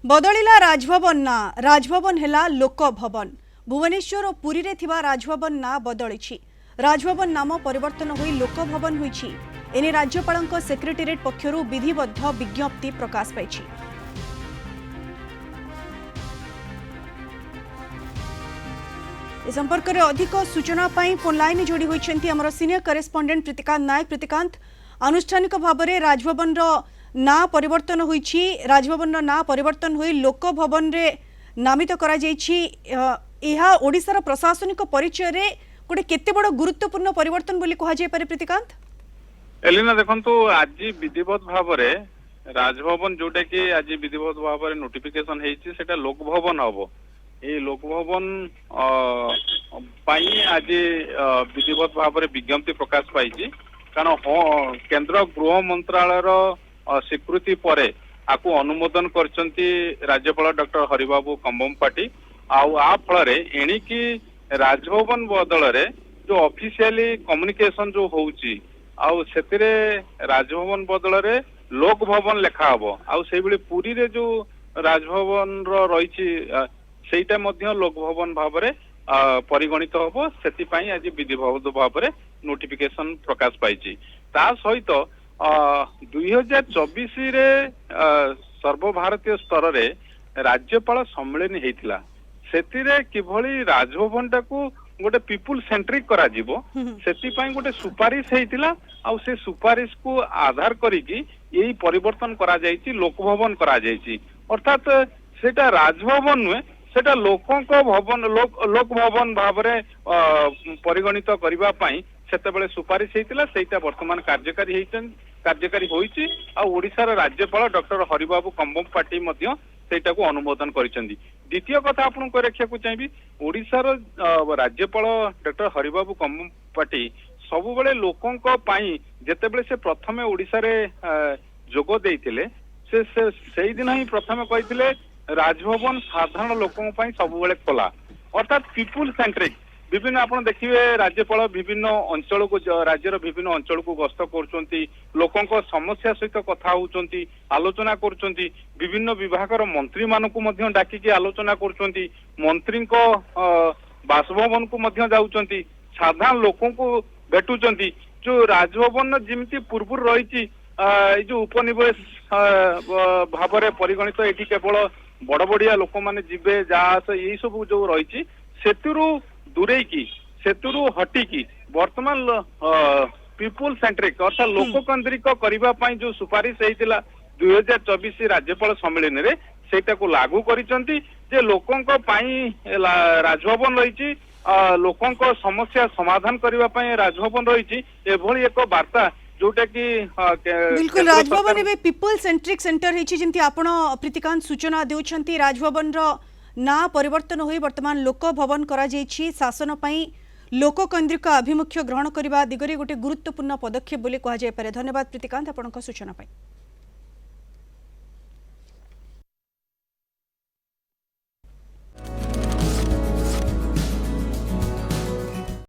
बदलिला राजभवन ना राजभवन हेला लोक भवन। भुवनेश्वर और पुरी रे थिबा राजभवन ना बदली राजभवन नाम परिवर्तन होई लोक भवन होईछि। एने राज्यपालक सेक्रेटेरिएट पक्षरु विधिबद्ध विज्ञप्ति प्रकाश पाइछि। ए संपर्क में अधिक सूचना पाई फोन लाइन जोड़ी होइछन्ती हमर सीनियर करेस्पोंडेंट प्रीतिकांत नायक। प्रीतिकांत, आनुष्ठानिक भाव में राजभवन ना परिवर्तन होईछि, राजभवन ना परिवर्तन होई लोक भवन रे नामित करा जाईछि। एहा ओडिसार प्रशासनिक परिचय रे गोटे केते बड़ गुरुत्वपूर्ण परिवर्तन बोली कहा जाय पारे। प्रीतिकांत एलिना देखंतु आज विधिवत भाव में राजभवन जोटा कि आज विधिवत भाव में नोटिफिकेशन हेछि सेटा लोक भवन हबो। ये लोक भवन आज विधिवत भाव में विज्ञप्ति प्रकाश पाई कारण केंद्र गृह मंत्रालय स्वीकृति परे आपको अनुमोदन करचंती राज्यपाल डॉक्टर हरिबाबू कंबमपाटी आ फल एणिकी राजभवन बदल रे जो ऑफिशियली कम्युनिकेशन जो होउची से राजभवन बदल रे लोक भवन लिखा हबो। से पुरी रे जो राजभवन रही सेटा मध्य लोक भवन भाव में परिगणित हम से आज विधिवत भाव में नोटिफिकेशन प्रकाश पाई। ता सहित 2024 रे सर्वभारतीय स्तर रे राज्यपाल सम्मेलन हेतिला सेतिरे किभली राजभवन टाकू गोटे पीपुल सेंट्रिक करा जीवो सेति पई गोटे सुपारिश हेतिला आ से सुपारिश को आधार करिकी यही परिवर्तन करा जायछि लोक भवन करा जायछि। अर्थात सेटा राजभवन नुहे सेटा लोकंक भवन लोक भवन भाव में परिगणित करबा पई सेतेबेले सुपारिश हेतिला सेटा वर्तमान कार्यकारी होईछि आ ओडिसार राज्यपाल डॉक्टर हरिबाबू कंबमपाटी मध्य सेटा को अनुमोदन करिसेंती। द्वितीय कथा आपन को रखिया को चाहिबी ओडिसार राज्यपाल डॉक्टर हरिबाबू कंबमपाटी सबु बेले लोकंक पई जेतेबेले से प्रथमे ओडिसा रे जोग देइतिले से दिन ही प्रथमे कहितिले राजभवन साधारण लोकों पई सबु बेले खोला अर्थात पीपुल सेंट्रिक। विभिन्न आप देखिए राज्यपाल विभिन्न अंचल को राज्यर विभिन्न अंचल को गस्त कर लोकों समस्या सहित कथा होती आलोचना कर विभिन्न विभागर मंत्री मानक डाकिकी आलोचना कर मंत्री बासभवन को जाऊँच साधारण लोकों को भेटुंट जो राजभवन जमी पूर्व रही जो उपनिवेश भाव में परिगणित ये केवल बड़ बड़िया लोक मैंने जीवे जहाज यही सब जो रही दूरे की सेतुरु हटिकी वर्तमान पीपुल सेंट्रिक अर्थात लोककेंद्रिक करने जो सुपारिश होता 2024 राज्यपाल सम्मेलन रे सेटा को लागू करिसंती जे लोकंक पई राजभवन रही लोकंक समस्या समाधान करबा पई राजभवन रही एभली एक वार्ता जोटा कि बिल्कुल राजभवन एबे पीपल सेंट्रिक सेंटर हेछि जेंति आपण प्रीतिकांत सूचना देउछंती। राजभवन रो ना परिवर्तन होई वर्तमान लोक भवन करा जायछि। शासन पई लोककेंद्रिक आभिमुख्य ग्रहण करबा दिगरे गोटे गुरुत्वपूर्ण पदक्षेप बोली कहा जाय पारे। धन्यवाद प्रीतिकांत आपनका सूचना पाई।